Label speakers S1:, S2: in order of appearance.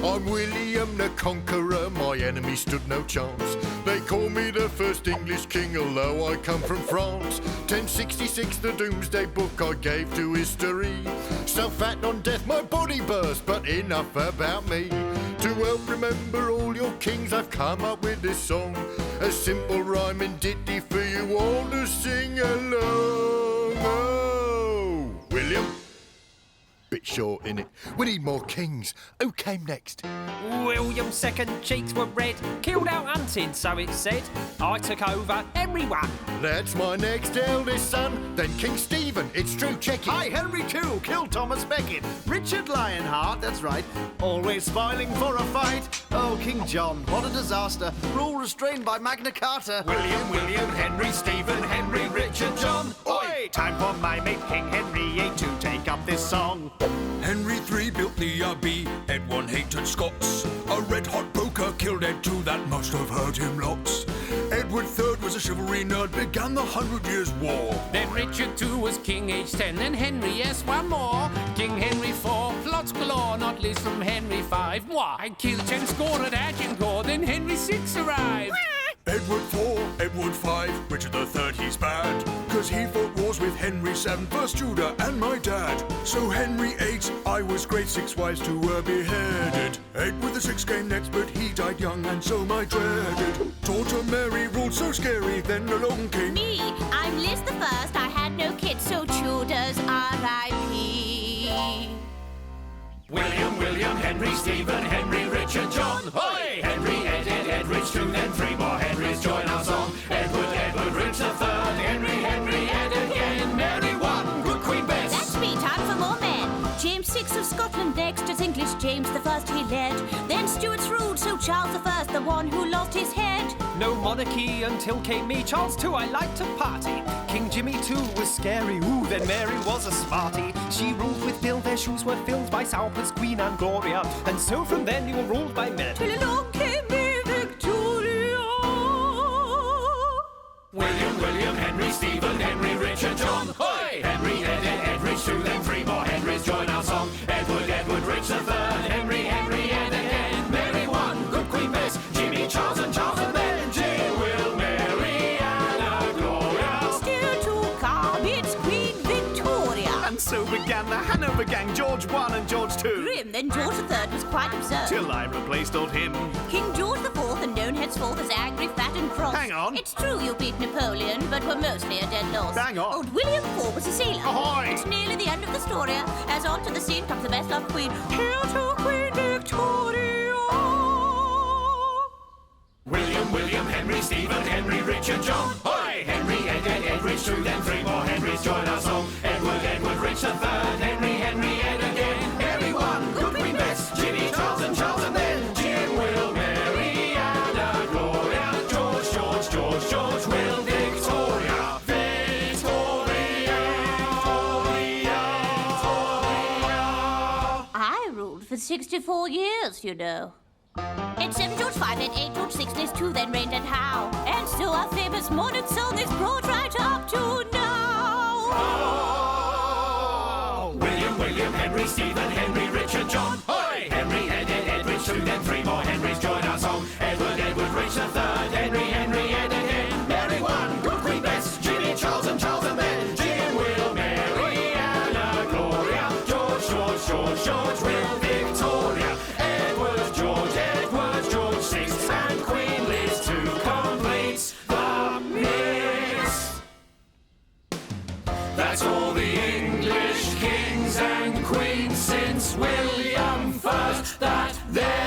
S1: I'm William the Conqueror, my enemy stood no chance. They call me the first English king, although I come from France. 1066, the Doomsday Book I gave to history. So fat on death, my body burst, but enough about me. To help remember all your kings, I've come up with this song. A simple rhyming ditty for you all to sing along. Oh, William. Bit short, innit? We need more kings. Who came next?
S2: William's second cheeks were red, killed out hunting, so it said. I took over, Henry won.
S1: That's my next eldest son. Then King Stephen, it's true, check it.
S3: Hi, Henry II, killed Thomas Becket. Richard Lionheart, that's right, always spoiling for a fight. Oh, King John, what a disaster. Rule restrained by Magna Carta.
S4: William, Henry, Stephen, Henry, Richard, John. Oi!
S3: Time for my mate King Henry VIII to take up this song.
S4: Henry III built the abbey, Edward hated Scots. A red-hot poker killed Ed II, that must have hurt him lots. Edward III was a chivalry nerd, began the 100 Years' War.
S5: Then Richard II was king aged 10, then Henry, yes, one more. King Henry IV, plots galore, not least from Henry V. Moi, I killed 10 score at Agincourt, then Henry VI arrived.
S4: Edward IV, Edward V, Richard III, he's bad. 'Cause he fought wars with Henry VII, first Tudor and my dad. So Henry VIII, I was great, 6 wives to were beheaded. Edward VI came next, but he died young, and so my dreaded daughter Mary ruled so scary, then along came
S6: me. I'm Liz the First, I had no kids, so Tudors R.I.P.
S4: William, Henry, Stephen, Henry, Richard, John. Hoi! Henry, Ed, Rich II, then 3 more Henrys join our song. Edward, Richard III, Henry, Ed again. Mary I, good Queen Bess.
S6: That's me, time for more men. James VI of Scotland next, as English James the First he led. Then Stuarts ruled, so Charles the First, the one who lost his head.
S2: No monarchy until came me, Charles II, I liked to party. King Jimmy II was scary, ooh, then Mary was a smarty. She ruled with Bill, their shoes were filled by Sauper's Queen and Gloria. And so from then you were ruled by men.
S6: Till along came me Victoria.
S4: William, Henry, Stephen, Henry, Richard, John. Hoi! Henry, Ed, Rich II, then 3 more Henrys join our song. Edward, Richard III, Henry, Ed again. Mary I, good Queen Bess, Jimmy, Charles and then Jim, Will, Mary, Anna, Gloria.
S6: Still to come, it's Queen Victoria.
S3: And so began the Hanover gang, George I and George II.
S6: Grim, then George III was quite absurd.
S3: Till I replaced old him.
S6: King George IV and known henceforth as angry, fat and cross.
S3: Hang on.
S6: It's true you beat Napoleon, but were mostly a dead loss.
S3: Hang on.
S6: Old William IV was a sailor.
S3: Ahoy!
S6: It's nearly the end of the story, as on to the scene comes the best-loved queen. Hail to Queen Victoria!
S4: William, Henry, Stephen, Henry, Richard, John. Hoi! Henry, Ed, Rich II, then 3 more Henrys join our song. Edward, Richard III, Henry, Ed again. Mary I, good Queen Bess, Jimmy, Charles and then Jim, Will, Mary, Anna, Gloria. George, Will, Victoria.
S6: I ruled for 64 years, you know. It's 7 George V and 8 George VI, there's 2 then reigned and how. And so our famous monarch soul is brought right up to now.
S4: Oh! William, Henry, Stephen, Henry, Richard, John. Hoi! Henry, Ed, Rich II, then 3 more Henrys join our song. Edward, Richard III, Henry, Ed again. Mary I, good Queen Bess, Jimmy, Charles and then Jim, Will, Mary, Anna, Gloria. George, Will, Victoria. Edward, George VI, and Queen Liz to complete the mix. That's all the English kings and queens since William I that there